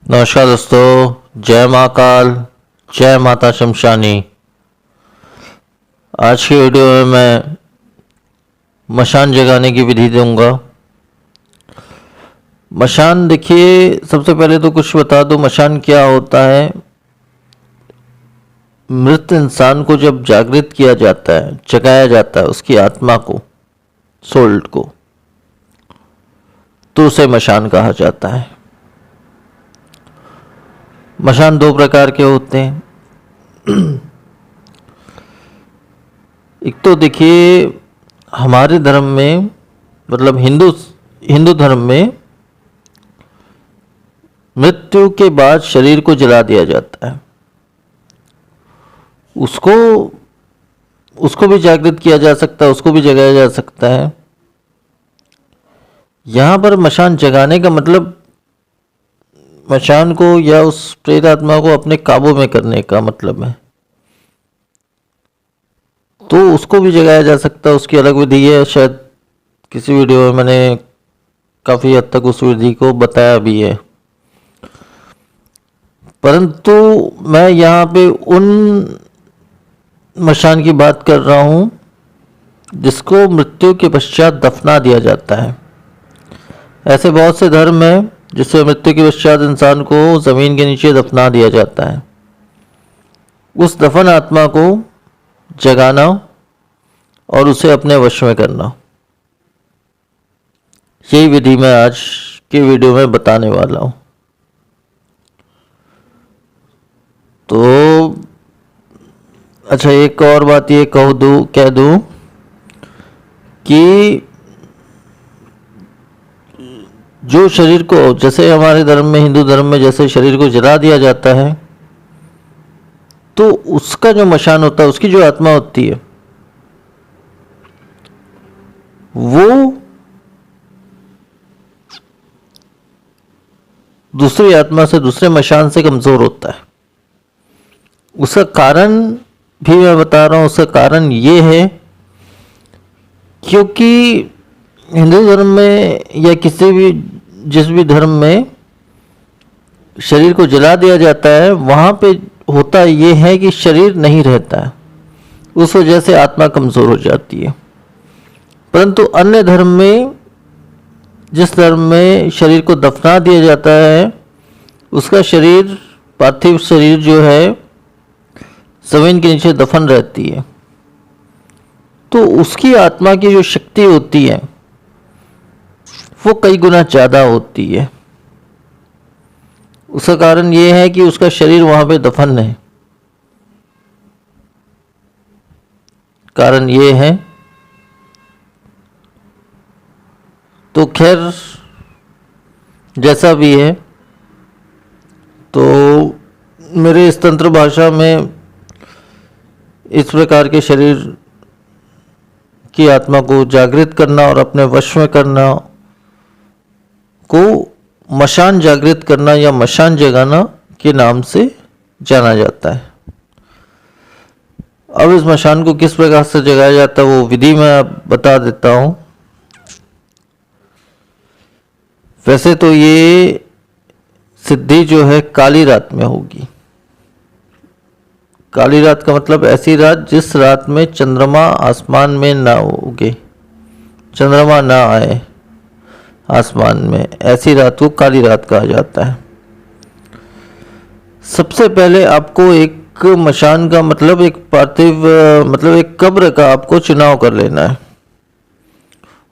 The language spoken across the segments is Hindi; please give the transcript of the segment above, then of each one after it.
नमस्कार दोस्तों, जय महाकाल, जय माता शमशानी। आज की वीडियो में मैं मशान जगाने की विधि दूंगा। मशान देखिए, सबसे पहले तो कुछ बता दूं मशान क्या होता है। मृत इंसान को जब जागृत किया जाता है, जगाया जाता है, उसकी आत्मा को, सोल को, तो उसे मशान कहा जाता है। मशान दो प्रकार के होते हैं। एक तो देखिए, हमारे धर्म में, मतलब हिंदू धर्म में मृत्यु के बाद शरीर को जला दिया जाता है। उसको भी जागृत किया जा सकता है, उसको भी जगाया जा सकता है। यहाँ पर मशान जगाने का मतलब मशान को या उस प्रेत आत्मा को अपने काबू में करने का मतलब है। तो उसको भी जगाया जा सकता है, उसकी अलग विधि है। शायद किसी वीडियो में मैंने काफ़ी हद तक उस विधि को बताया भी है, परंतु मैं यहाँ पे उन मशान की बात कर रहा हूँ जिसको मृत्यु के पश्चात दफना दिया जाता है। ऐसे बहुत से धर्म हैं जिससे मृत्यु के पश्चात इंसान को ज़मीन के नीचे दफना दिया जाता है। उस दफन आत्मा को जगाना और उसे अपने वश में करना, यही विधि मैं आज के वीडियो में बताने वाला हूँ। तो अच्छा, एक और बात ये कह दूँ कि जो शरीर को, जैसे हमारे धर्म में, हिंदू धर्म में जैसे शरीर को जला दिया जाता है, तो उसका जो मशान होता है, उसकी जो आत्मा होती है, वो दूसरी आत्मा से, दूसरे मशान से कमजोर होता है। उसका कारण भी मैं बता रहा हूं। उसका कारण ये है क्योंकि हिंदू धर्म में या जिस भी धर्म में शरीर को जला दिया जाता है, वहाँ पे होता ये है कि शरीर नहीं रहता है, उस वजह से आत्मा कमज़ोर हो जाती है। परंतु अन्य धर्म में, जिस धर्म में शरीर को दफना दिया जाता है, उसका शरीर, पार्थिव शरीर जो है, ज़मीन के नीचे दफन रहती है। तो उसकी आत्मा की जो शक्ति होती है वो कई गुना ज़्यादा होती है। उसका कारण ये है कि उसका शरीर वहाँ पे दफन है। कारण ये है। तो खैर, जैसा भी है, तो मेरे इस तंत्र भाषा में इस प्रकार के शरीर की आत्मा को जागृत करना और अपने वश में करना को मशान जागृत करना या मशान जगाना के नाम से जाना जाता है। अब इस मशान को किस प्रकार से जगाया जाता है, वो विधि मैं बता देता हूं। वैसे तो ये सिद्धि जो है काली रात में होगी। काली रात का मतलब ऐसी रात जिस रात में चंद्रमा आसमान में ना उगे, चंद्रमा ना आए आसमान में, ऐसी रात को काली रात कहा जाता है। सबसे पहले आपको एक मशान का मतलब, एक पार्थिव, मतलब एक कब्र का आपको चुनाव कर लेना है।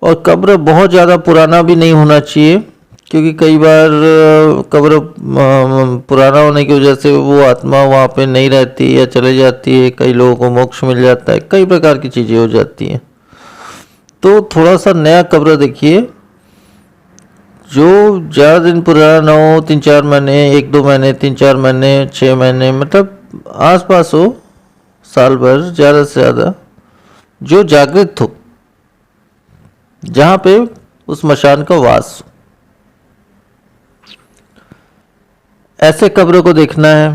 और कब्र बहुत ज़्यादा पुराना भी नहीं होना चाहिए, क्योंकि कई बार कब्र पुराना होने की वजह से वो आत्मा वहाँ पे नहीं रहती या चले जाती है। कई लोगों को मोक्ष मिल जाता है, कई प्रकार की चीज़ें हो जाती हैं। तो थोड़ा सा नया कब्र देखिए, जो ज़्यादा दिन पुराना ना हो, 3-4 महीने, 1-2 महीने, 3-4 महीने, 6 महीने, मतलब आसपास हो, साल भर ज़्यादा से ज़्यादा, जो जागृत हो, जहाँ पे उस मशान का वास हो, ऐसे कब्र को देखना है।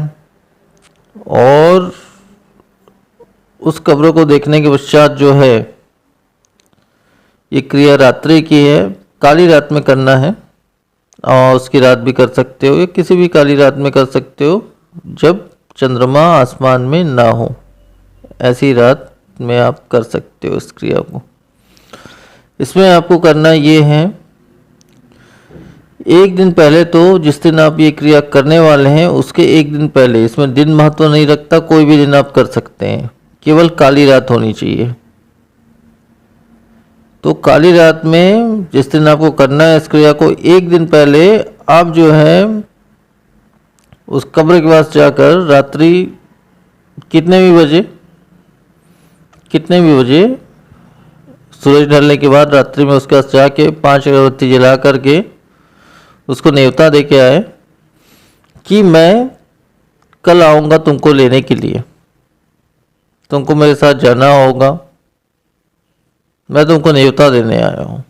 और उस कब्र को देखने के पश्चात जो है, ये क्रिया रात्रि की है, काली रात में करना है। और उसकी रात भी कर सकते हो या किसी भी काली रात में कर सकते हो जब चंद्रमा आसमान में ना हो, ऐसी रात में आप कर सकते हो इस क्रिया को। इसमें आपको करना ये है, एक दिन पहले तो जिस दिन आप ये क्रिया करने वाले हैं उसके एक दिन पहले, इसमें दिन महत्व नहीं रखता, कोई भी दिन आप कर सकते हैं, केवल काली रात होनी चाहिए। तो काली रात में जिस दिन आपको करना है इस क्रिया को, एक दिन पहले आप जो है उस कब्र के पास जाकर रात्रि कितने भी बजे सूरज ढलने के बाद रात्रि में उसके पास जाके 5 अगरबत्ती जला करके उसको न्योता दे के आए कि मैं कल आऊँगा तुमको लेने के लिए, तुमको मेरे साथ जाना होगा, मैं तुमको न्योता देने आया हूँ।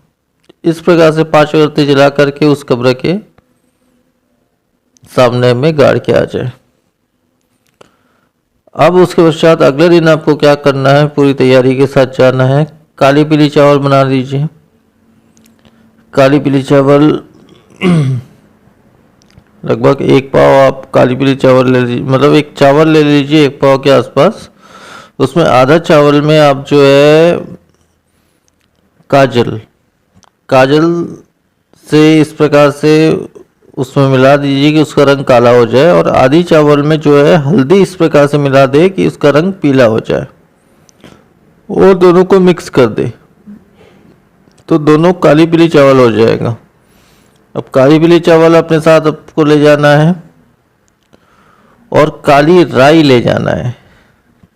इस प्रकार से 5 अगरबत्ती जला करके उस कब्र के सामने में गाड़ के आ जाए। अब उसके पश्चात अगले दिन आपको क्या करना है, पूरी तैयारी के साथ जाना है। काली पीली चावल बना लीजिए। काली पीली चावल लगभग 1 पाव आप काली पीली चावल ले लीजिए, मतलब एक चावल ले लीजिए 1 पाव के आसपास। उसमें आधा चावल में आप जो है काजल से इस प्रकार से उसमें मिला दीजिए कि उसका रंग काला हो जाए, और आधी चावल में जो है हल्दी इस प्रकार से मिला दे कि उसका रंग पीला हो जाए, और दोनों को मिक्स कर दे तो दोनों काली पीली चावल हो जाएगा। अब काली पीली चावल अपने साथ आपको ले जाना है, और काली राई ले जाना है।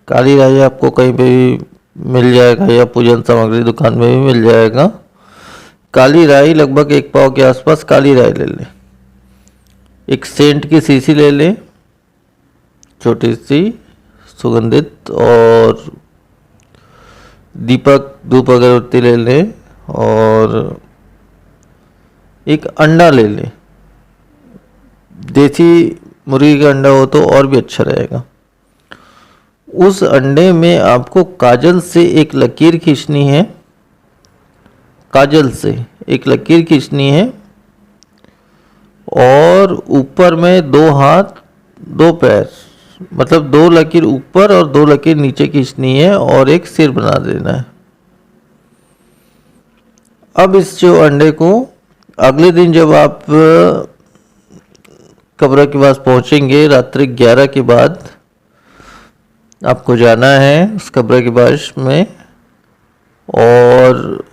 काली राई आपको कहीं पे भी मिल जाएगा या पूजन सामग्री दुकान में भी मिल जाएगा। काली राई लगभग 1 पाव के आसपास काली राई ले लें। एक सेंट की शीशी ले लें, छोटी सी सुगंधित, और दीपक धूप अगरबत्ती ले लें, और एक अंडा ले लें। देसी मुर्गी का अंडा हो तो और भी अच्छा रहेगा। उस अंडे में आपको काजल से एक लकीर खींचनी है, और ऊपर में 2 हाथ 2 पैर, मतलब 2 लकीर ऊपर और 2 लकीर नीचे खींचनी है, और एक सिर बना देना है। अब इस जो अंडे को अगले दिन जब आप कब्र के पास पहुंचेंगे, रात्रि 11 के बाद आपको जाना है उस कब्र के पास में, और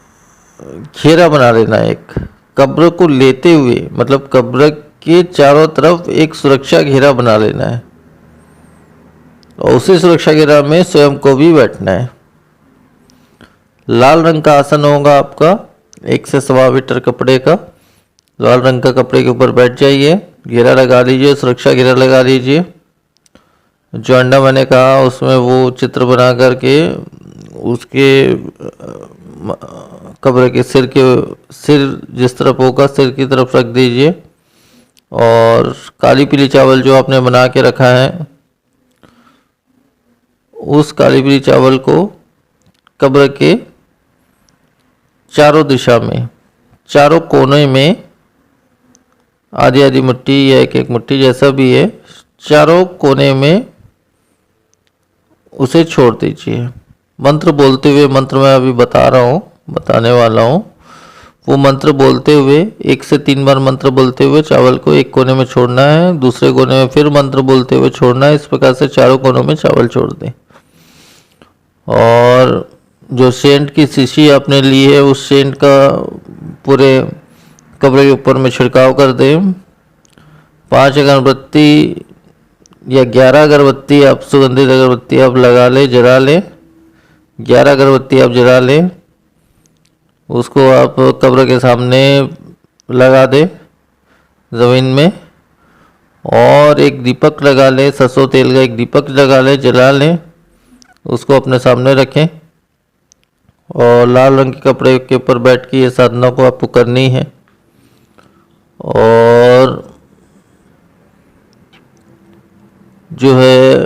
घेरा बना लेना है एक कब्र को लेते हुए, मतलब कब्र के चारों तरफ एक सुरक्षा घेरा बना लेना है, और उसी सुरक्षा घेरा में स्वयं को भी बैठना है। लाल रंग का आसन होगा आपका, 1 से 1.25 मीटर कपड़े का, लाल रंग का कपड़े के ऊपर बैठ जाइए, घेरा लगा लीजिए, सुरक्षा घेरा लगा लीजिए। जो अंडा मैंने कहा उसमें वो चित्र बना करके उसके कब्र के सिर जिस तरफ होगा सिर की तरफ रख दीजिए, और काली पीली चावल जो आपने बना के रखा है उस काली पीली चावल को कब्र के चारों दिशा में, चारों कोने में आधी आधी मुट्ठी या 1 मुट्ठी जैसा भी है, चारों कोने में उसे छोड़ दीजिए। मंत्र बोलते हुए, मंत्र मैं अभी बताने वाला हूँ, वो मंत्र बोलते हुए 1 से 3 बार मंत्र बोलते हुए चावल को एक कोने में छोड़ना है, दूसरे कोने में फिर मंत्र बोलते हुए छोड़ना है। इस प्रकार से चारों कोनों में चावल छोड़ दें, और जो सेंट की शीशी आपने ली है उस सेंट का पूरे कब्र के ऊपर में छिड़काव कर दें। 5 अगरबत्ती या 11 अगरबत्ती आप सुगंधित अगरबत्ती आप लगा ले, जला लें। 11 अगरबत्ती आप जला लें, उसको आप कब्र के सामने लगा दें ज़मीन में, और एक दीपक लगा लें, सरसों तेल का एक दीपक लगा लें, जला लें, उसको अपने सामने रखें, और लाल रंग के कपड़े के ऊपर बैठ के ये साधना को आपको करनी है। और जो है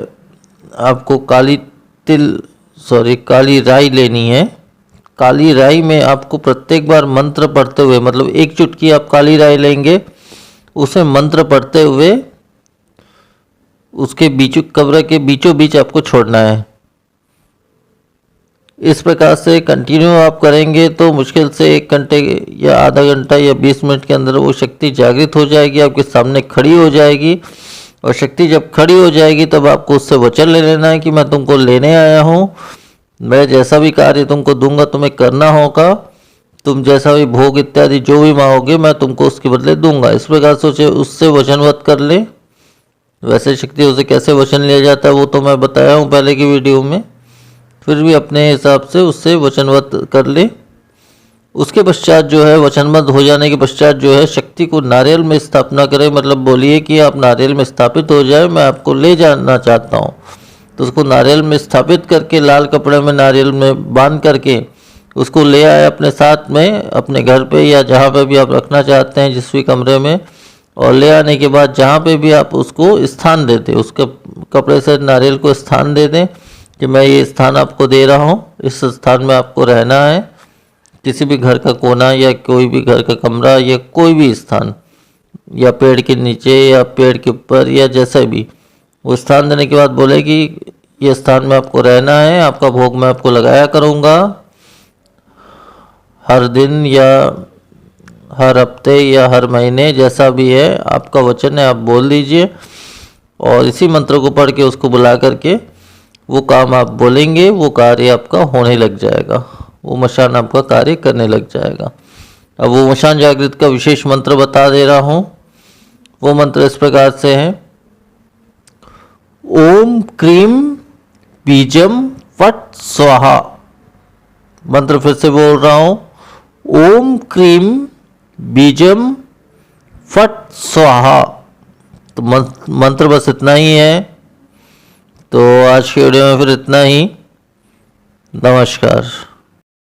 आपको काली राई लेनी है। काली राई में आपको प्रत्येक बार मंत्र पढ़ते हुए, मतलब 1 चुटकी आप काली राई लेंगे उसे मंत्र पढ़ते हुए उसके कब्र के बीचों बीच आपको छोड़ना है। इस प्रकार से कंटिन्यू आप करेंगे तो मुश्किल से 1 घंटे या आधा घंटा या 20 मिनट के अंदर वो शक्ति जागृत हो जाएगी, आपके सामने खड़ी हो जाएगी। और शक्ति जब खड़ी हो जाएगी तब आपको उससे वचन ले लेना है कि मैं तुमको लेने आया हूँ, मैं जैसा भी कार्य तुमको दूंगा तुम्हें करना होगा, तुम जैसा भी भोग इत्यादि जो भी मांगोगे मैं तुमको उसके बदले दूंगा। इस प्रकार सोचे उससे वचनबद्ध कर ले। वैसे शक्तियों से कैसे वचन लिया जाता है वो तो मैं बताया हूँ पहले की वीडियो में, फिर भी अपने हिसाब से उससे वचनबद्ध कर ले। उसके पश्चात जो है वचनबद्ध हो जाने के पश्चात जो है शक्ति को नारियल में स्थापना करें, मतलब बोलिए कि आप नारियल में स्थापित हो जाए, मैं आपको ले जाना चाहता हूँ। तो उसको नारियल में स्थापित करके लाल कपड़े में नारियल में बांध करके उसको ले आए अपने साथ में, अपने घर पे या जहाँ पे भी आप रखना चाहते हैं जिस भी कमरे में। और ले आने के बाद जहाँ पे भी आप उसको स्थान दे दें, उसके कपड़े से नारियल को स्थान दे दें कि मैं ये स्थान आपको दे रहा हूँ, इस स्थान में आपको रहना है। किसी भी घर का कोना या कोई भी घर का कमरा या कोई भी स्थान, या पेड़ के नीचे या पेड़ के ऊपर या जैसे भी, वो स्थान देने के बाद बोले कि ये स्थान में आपको रहना है, आपका भोग मैं आपको लगाया करूँगा हर दिन या हर हफ्ते या हर महीने, जैसा भी है आपका वचन है आप बोल दीजिए। और इसी मंत्र को पढ़ के उसको बुला करके वो काम आप बोलेंगे, वो कार्य आपका होने लग जाएगा, वो मशान आपका कार्य करने लग जाएगा। अब वो मशान जागृत का विशेष मंत्र बता दे रहा हूँ। वो मंत्र इस प्रकार से है, ओम क्रीम बीजम फट स्वाहा। मंत्र फिर से बोल रहा हूँ, ओम क्रीम बीजम फट स्वाहा। तो मंत्र बस इतना ही है। तो आज की वीडियो में फिर इतना ही। नमस्कार।